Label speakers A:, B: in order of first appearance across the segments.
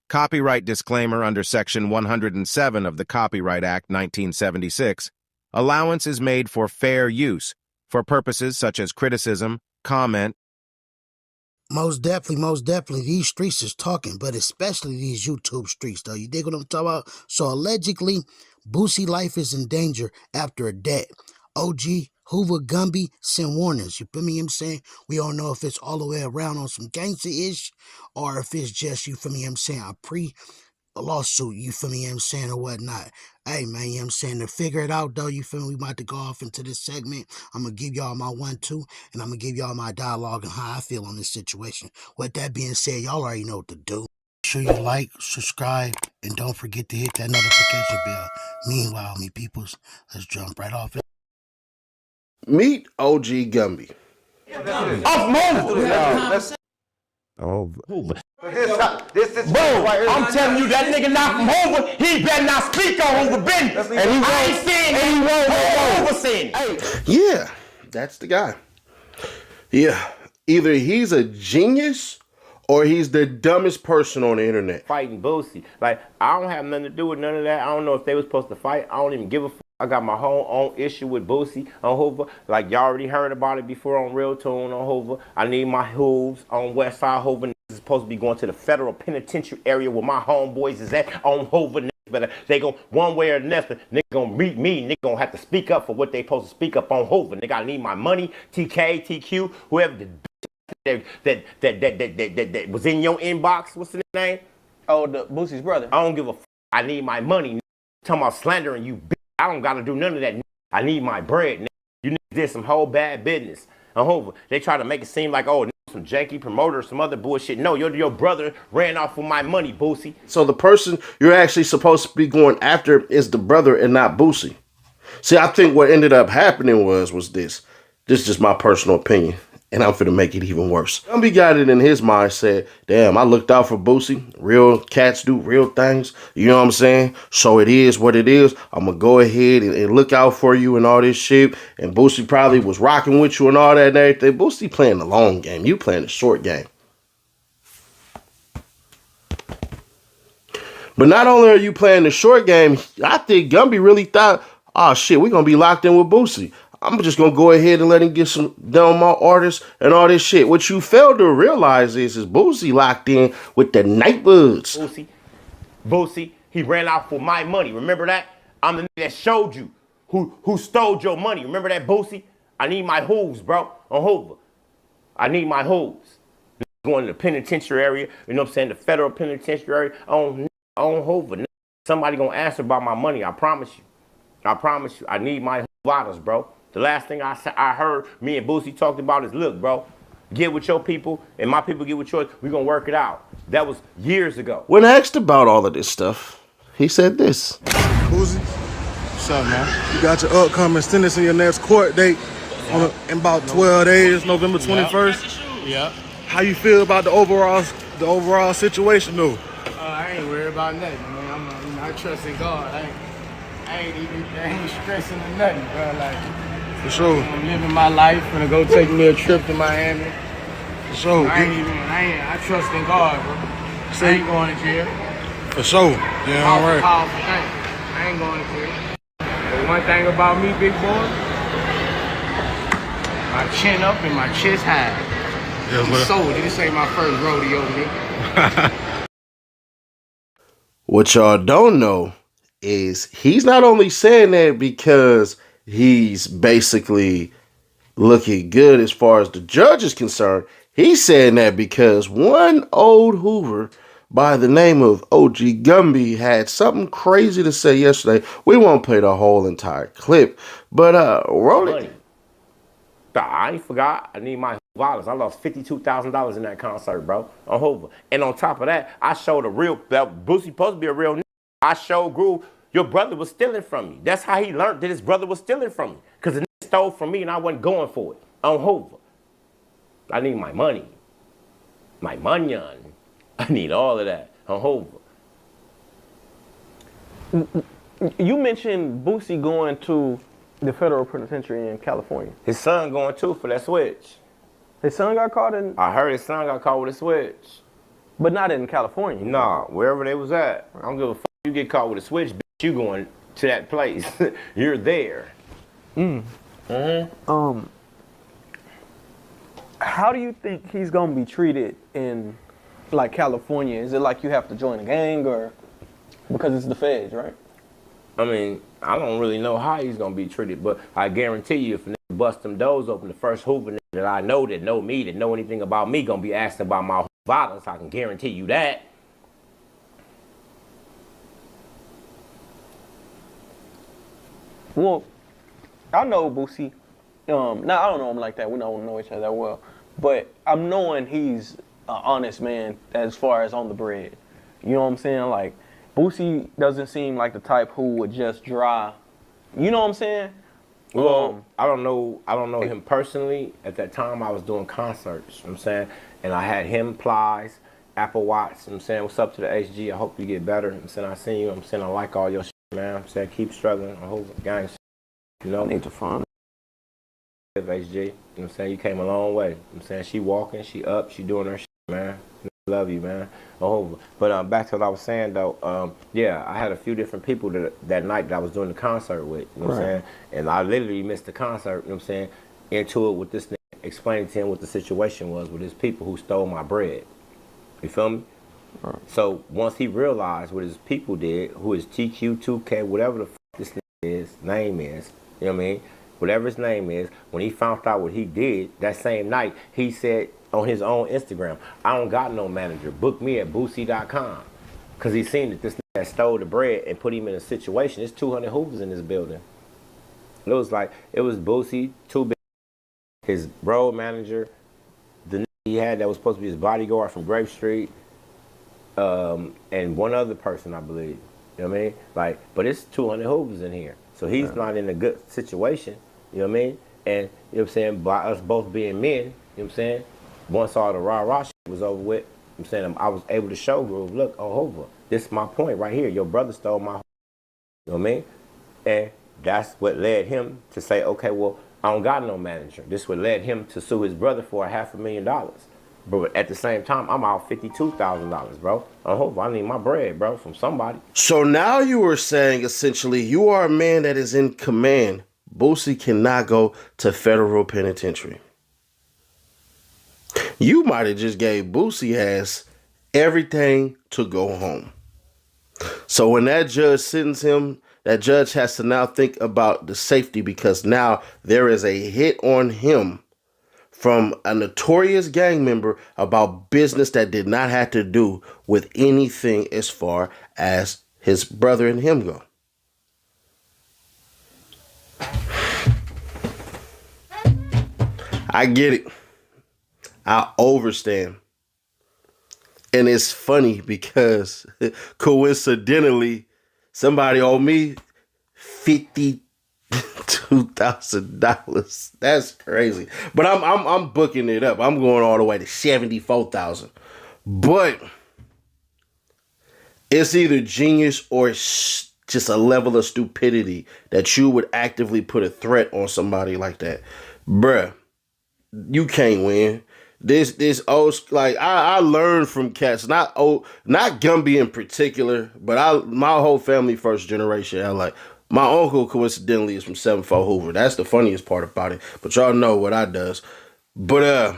A: Copyright disclaimer under Section 107 of the Copyright Act 1976. Allowance is made for fair use, for purposes such as criticism, comment.
B: Most definitely, these streets is talking, but especially these YouTube streets, though. You dig what I'm talking about? So allegedly, Boosie life is in danger after a death. OG Hoover Gumby sent warnings. You feel me? I'm saying we don't know if it's all the way around on some gangster-ish or if it's just, you feel me? I'm saying a lawsuit, you feel me, I'm saying, or whatnot. Hey, man, you know I'm saying, to figure it out, though, you feel me, we about to go off into this segment. I'm going to give y'all my 1-2, and I'm going to give y'all my dialogue and how I feel on this situation. With that being said, y'all already know what to do. Make sure you like, subscribe, and don't forget to hit that notification bell. Meanwhile, me peoples, let's jump right off.
C: Meet OG Gumby.
D: Oh,
E: This is bro. I'm telling you, that nigga not from Hoover. He better not speak on Hoover business. And I ain't saying that. Hoover saying.
C: Yeah, that's the guy. Yeah, either he's a genius or he's the dumbest person on the internet.
E: Fighting Boosie. Like, I don't have nothing to do with none of that. I don't know if they were supposed to fight. I don't even give a fuck. I got my whole own issue with Boosie on Hoover. Like, y'all already heard about it before on Real Tune on Hoover. I need my hooves on West Side Hoover. Is supposed to be going to the federal penitentiary area where my homeboys is at on Hoover. But they go one way or another. Nigga gonna meet me. Nigga gonna have to speak up for what they supposed to speak up on Hoover. Nigga, I need my money. TK, TQ, whoever that was in your inbox. What's the name?
F: Oh, the Boosie's brother.
E: I don't give a f. I need my money. Talking about slandering you, bitch. I don't gotta do none of that. I need my bread. Nigga. You niggas did some whole bad business on Hoover. They try to make it seem like, oh, some janky promoter or some other bullshit. No, your brother ran off with my money, Boosie.
C: So the person you're actually supposed to be going after is the brother and not Boosie. See, I think what ended up happening was this. This is just my personal opinion, and I'm finna make it even worse. Gumby got it in his mind, said, damn, I looked out for Boosie. Real cats do real things. You know what I'm saying? So it is what it is. I'm gonna go ahead and look out for you and all this shit. And Boosie probably was rocking with you and all that and everything. Boosie playing the long game. You playing the short game. But not only are you playing the short game, I think Gumby really thought, oh shit, we're gonna be locked in with Boosie. I'm just going to go ahead and let him get some down my artists and all this shit. What you failed to realize is Boosie locked in with the Nightbirds.
E: Boosie, he ran out for my money. Remember that? I'm the nigga that showed you who stole your money. Remember that, Boosie? I need my hooves, bro, on Hoover. I need my hooves. Going to the penitentiary area, you know what I'm saying, the federal penitentiary area on Hoover. Somebody going to answer about my money, I promise you. I promise you, I need my bottles, bro. The last thing I heard me and Boosie talked about is, look, bro, get with your people and my people get with yours. We're going to work it out. That was years ago.
C: When asked about all of this stuff, he said this.
G: Boosie, what's up, man? You got your upcoming sentence in your next court date in about 12 days, November 21st.
H: Yeah.
G: How you feel about the overall situation, though?
H: I ain't worried about nothing, man. I trust in God. I ain't stressing or nothing, bro. Like,
G: for sure.
H: I'm living my life. Gonna go take me a trip to Miami.
G: For sure.
H: I trust in God, bro.
G: See?
H: I ain't going to jail.
G: For sure. Yeah, all right.
H: Powerful thing. I ain't going to jail. But one thing about me, big boy, my chin up and my chest high.
G: Yes,
H: so this ain't my first rodeo, nigga.
C: What y'all don't know is he's not only saying that because he's basically looking good as far as the judge is concerned. He's saying that because one old Hoover by the name of OG Gumby had something crazy to say yesterday. We won't play the whole entire clip, but roll it.
E: I ain't forgot. I need my dollars. I lost $52,000 in that concert, bro, on Hoover. And on top of that, I showed that Boosie supposed to be a real nigga. I showed Groove your brother was stealing from me. That's how he learned that his brother was stealing from me. Because the nigga stole from me and I wasn't going for it on Hoover. I need my money. My money. I need all of that on Hoover.
F: You mentioned Boosie going to the federal penitentiary in California.
E: His son going too for that switch.
F: His son got caught in...
E: I heard his son got caught with a switch.
F: But not in California.
E: Nah, wherever they was at. I don't give a fuck. You get caught with a switch, bitch, you going to that place. You're there.
F: How do you think he's gonna be treated in like California? Is it like you have to join a gang or because it's the feds, right?
E: I mean, I don't really know how he's gonna be treated, but I guarantee you if a nigga bust them doors open, the first Hoover nigga that I know that know me, that know anything about me, gonna be asked about my violence. I can guarantee you that.
F: Well, I know Boosie. Now I don't know him like that. We don't know each other that well, but I'm knowing he's an honest man as far as on the bread. You know what I'm saying? Like Boosie doesn't seem like the type who would just dry. You know what I'm saying?
E: Well, I don't know him personally. At that time, I was doing concerts. You know what I'm saying, and I had him, Plies, Apple Watts. You know what I'm saying, what's up to the HG? I hope you get better. You know what I'm saying, I seen you. I'm saying, I like all your shit, man. I'm saying, keep struggling. I hope gang shit. You know,
F: I need to find
E: HG. You know what I'm saying, you came a long way. You know what I'm saying, she walking, she up, she doing her shit, man. Love you, man. But back to what I was saying though. Yeah, I had a few different people that night that I was doing the concert with. You know what I'm saying? And I literally missed the concert. You know what I'm saying? Into it with this nigga, explaining to him what the situation was with his people who stole my bread. You feel me? Right. So once he realized what his people did, who his TQ, 2K, whatever the fuck this name is, you know what I mean? Whatever his name is, when he found out what he did that same night, he said on his own Instagram, I don't got no manager. Book me at Boosie.com. Because he seen that this nigga stole the bread and put him in a situation. There's 200 Hoovers in this building. It was Boosie, his road manager, the nigga he had that was supposed to be his bodyguard from Grape Street, and one other person, I believe. You know what I mean? Like, but it's 200 Hoovers in here. So he's not in a good situation. You know what I mean? And, you know what I'm saying, by us both being men, you know what I'm saying, once all the rah-rah shit was over with, I'm saying, I was able to show Groove, look, Hoover, this is my point right here. Your brother stole my, you know what I mean? And that's what led him to say, okay, well, I don't got no manager. This what led him to sue his brother for $500,000. But at the same time, I'm out $52,000, bro. On Hoover, I need my bread, bro, from somebody.
C: So now you were saying, essentially, you are a man that is in command. Boosie cannot go to federal penitentiary. You might have just gave Boosie ass everything to go home. So when that judge sentenced him, that judge has to now think about the safety because now there is a hit on him from a notorious gang member about business that did not have to do with anything as far as his brother and him go. I get it. I overstand. And it's funny because coincidentally, somebody owed me $52,000. That's crazy. But I'm booking it up. I'm going all the way to $74,000. But it's either genius or it's just a level of stupidity that you would actively put a threat on somebody like that. Bruh, you can't win. This old, like I learned from cats, not Gumby in particular, but my whole family first generation. My uncle coincidentally is from 74 Hoover. That's the funniest part about it. But y'all know what I does. But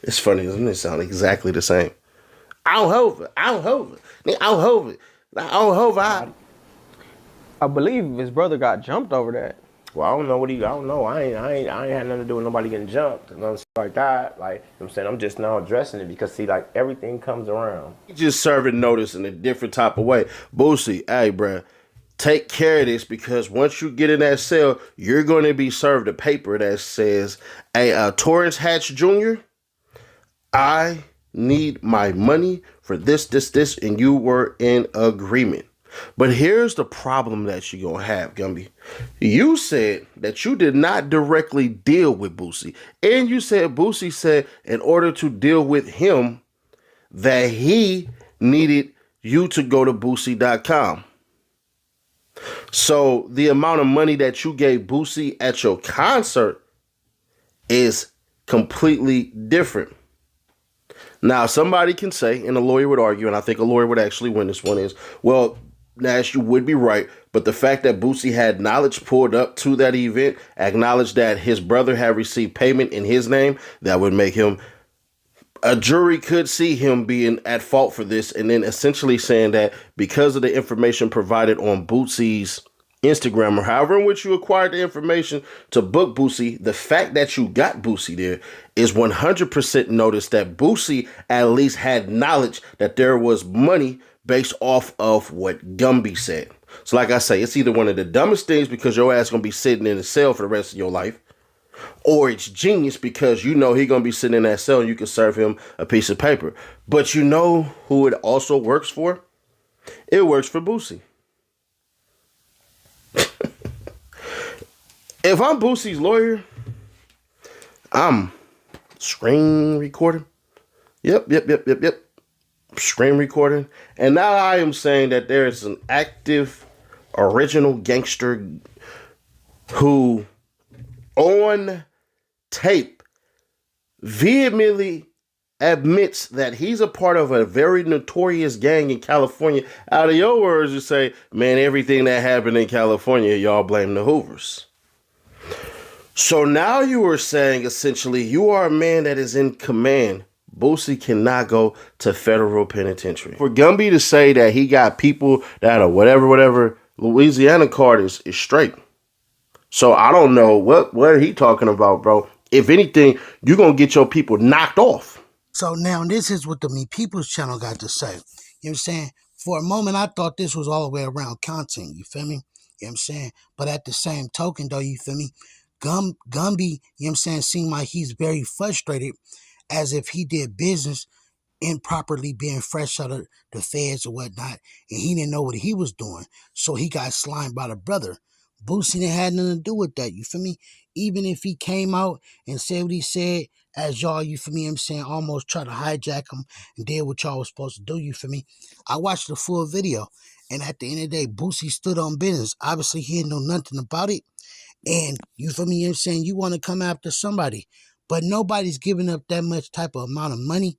C: it's funny, doesn't it sound exactly the same? I'm Hoover.
F: I believe his brother got jumped over that.
E: Well, I don't know. I ain't had nothing to do with nobody getting jumped and nothing like that. Like, you know what I'm saying, I'm just now addressing it because see, like everything comes around.
C: Just serving notice in a different type of way. Boosie, hey, bruh, take care of this because once you get in that cell, you're going to be served a paper that says, hey, Torrance Hatch Jr., I need my money for this, and you were in agreement. But here's the problem that you're going to have, Gumby. You said that you did not directly deal with Boosie. And you said Boosie said in order to deal with him that he needed you to go to Boosie.com. So the amount of money that you gave Boosie at your concert is completely different. Now, somebody can say, and a lawyer would argue, and I think a lawyer would actually win this one is, well, Nash, you would be right, but the fact that Boosie had knowledge pulled up to that event, acknowledged that his brother had received payment in his name, that would make him, a jury could see him being at fault for this, and then essentially saying that because of the information provided on Boosie's Instagram or however in which you acquired the information to book Boosie, the fact that you got Boosie there is 100% notice that Boosie at least had knowledge that there was money based off of what Gumby said. So like I say, it's either one of the dumbest things because your ass gonna be sitting in a cell for the rest of your life, or it's genius because you know he gonna be sitting in that cell and you can serve him a piece of paper. But you know who it also works for? It works for Boosie. If I'm Boosie's lawyer, I'm screen recording. Yep. Screen recording. And now I am saying that there is an active, original gangster who, on tape, vehemently admits that he's a part of a very notorious gang in California. Out of your words, you say, man, everything that happened in California, y'all blame the Hoovers. So now you are saying, essentially, you are a man that is in command. Boosie cannot go to federal penitentiary. For Gumby to say that he got people that are whatever, Louisiana card is straight. So I don't know what he talking about, bro. If anything, you're going to get your people knocked off.
B: So now this is what the Me People's channel got to say. You know what I'm saying? For a moment, I thought this was all the way around content. You feel me? You know what I'm saying? But at the same token, though, you feel me? Gumby, you know what I'm saying, seemed like he's very frustrated as if he did business improperly being fresh out of the feds or whatnot, and he didn't know what he was doing. So he got slimed by the brother. Boosie didn't have nothing to do with that, you feel me? Even if he came out and said what he said, as y'all, you feel me, I'm saying, almost try to hijack him and did what y'all was supposed to do, you feel me? I watched the full video, and at the end of the day, Boosie stood on business. Obviously, he didn't know nothing about it, and you feel me, I'm saying, you want to come after somebody, but nobody's giving up that much type of amount of money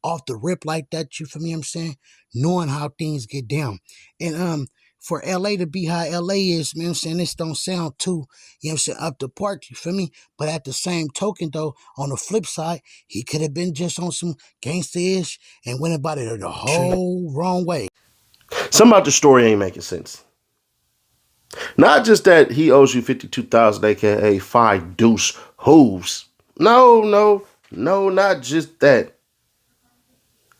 B: off the rip like that, you feel me, I'm saying, knowing how things get down. And for LA to be how LA is, man, I'm saying, this don't sound too, you know what I'm saying, up to par, you feel me? But at the same token, though, on the flip side, he could have been just on some gangsta-ish and went about it the whole wrong way.
C: Something about the story ain't making sense. Not just that he owes you $52,000, aka 5 deuce hooves. No, not just that.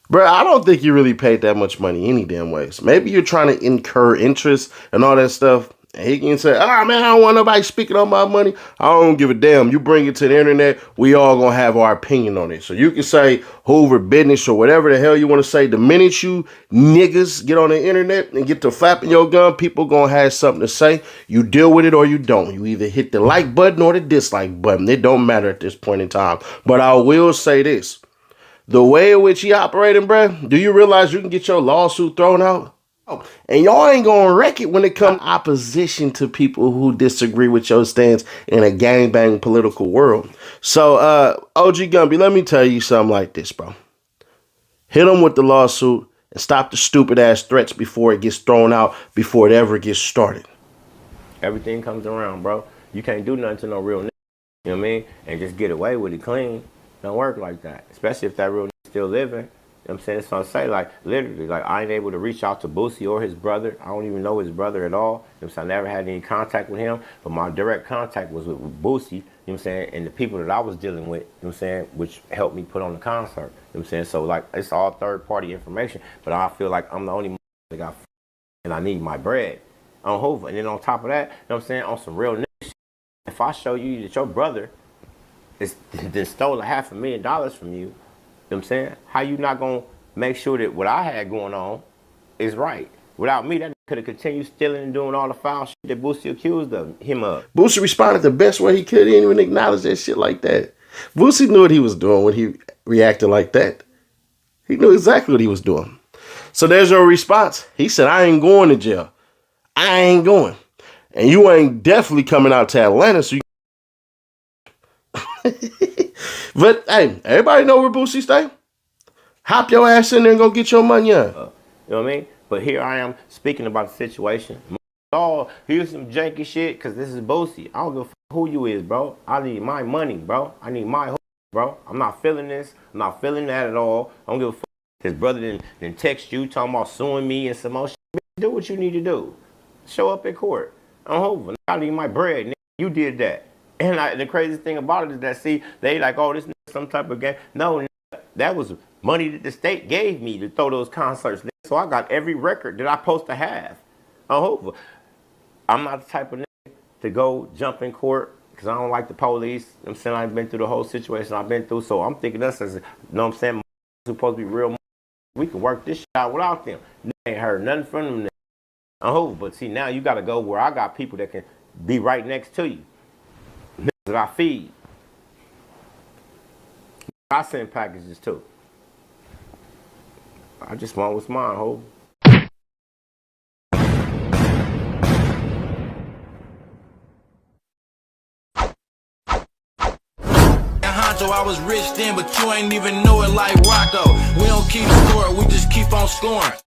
C: Bro, I don't think you really paid that much money any damn ways. Maybe you're trying to incur interest and all that stuff. And he can say, man, I don't want nobody speaking on my money. I don't give a damn. You bring it to the internet, we all gonna have our opinion on it. So you can say Hoover business or whatever the hell you want to say. The minute you niggas get on the internet and get to flapping your gun, people gonna have something to say. You deal with it or you don't. You either hit the like button or the dislike button. It don't matter at this point in time. But I will say this. The way in which he operating, bruh, do you realize you can get your lawsuit thrown out? Oh, and y'all ain't gonna wreck it when it comes to opposition to people who disagree with your stance in a gangbang political world. So, OG Gumby, let me tell you something like this, bro. Hit him with the lawsuit and stop the stupid ass threats before it gets thrown out, before it ever gets started.
E: Everything comes around, bro. You can't do nothing to no real nigga, you know what I mean? And just get away with it clean. Don't work like that, especially if that real nigga still living. You know what I'm saying? That's what I'm saying. Like, literally, like, I ain't able to reach out to Boosie or his brother. I don't even know his brother at all. You know what I'm saying? I never had any contact with him, but my direct contact was with Boosie, you know what I'm saying, and the people that I was dealing with, you know what I'm saying, which helped me put on the concert, you know what I'm saying? So, like, it's all third-party information, but I feel like I'm the only that got and I need my bread on Hoover. And then on top of that, you know what I'm saying, on some real nigga shit, if I show you that your brother then stole $500,000 from you, you know what I'm saying? How you not gonna make sure that what I had going on is right? Without me, that could have continued stealing and doing all the foul shit that Boosie accused him of.
C: Boosie responded the best way he could. He didn't even acknowledge that shit like that. Boosie knew what he was doing when he reacted like that. He knew exactly what he was doing. So there's your response. He said, I ain't going to jail. I ain't going. And you ain't definitely coming out to Atlanta, so you but hey, everybody know where Boosie stay. Hop your ass in there and go get your money on.
E: You know what I mean? But here I am speaking about the situation. Oh, here's some janky shit, because this is Boosie. I don't give a fuck who you is, bro. I need my money, bro. I need my bro. I'm not feeling this. I'm not feeling that at all. I don't give a fuck. His brother didn't text you talking about suing me and some more shit. Do what you need to do. Show up at court. I'm Hoover. I need my bread. Nigga. You did that. And the crazy thing about it is that, see, they like, oh, this is some type of game. No, that was money that the state gave me to throw those concerts. So I got every record that I'm supposed to have. I'm Hoover. I'm not the type of nigga to go jump in court because I don't like the police. I'm saying I've been through the whole situation I've been through. So I'm thinking us as, you know what I'm saying, supposed to be real. We can work this shit out without them. They ain't heard nothing from them. I'm Hoover. But see, now you got to go where I got people that can be right next to you. That I feed. I send packages too. I just want what's mine, Hoover.
I: So I was rich then, but you ain't even know it like Rocco. We don't keep score, we just keep on scoring.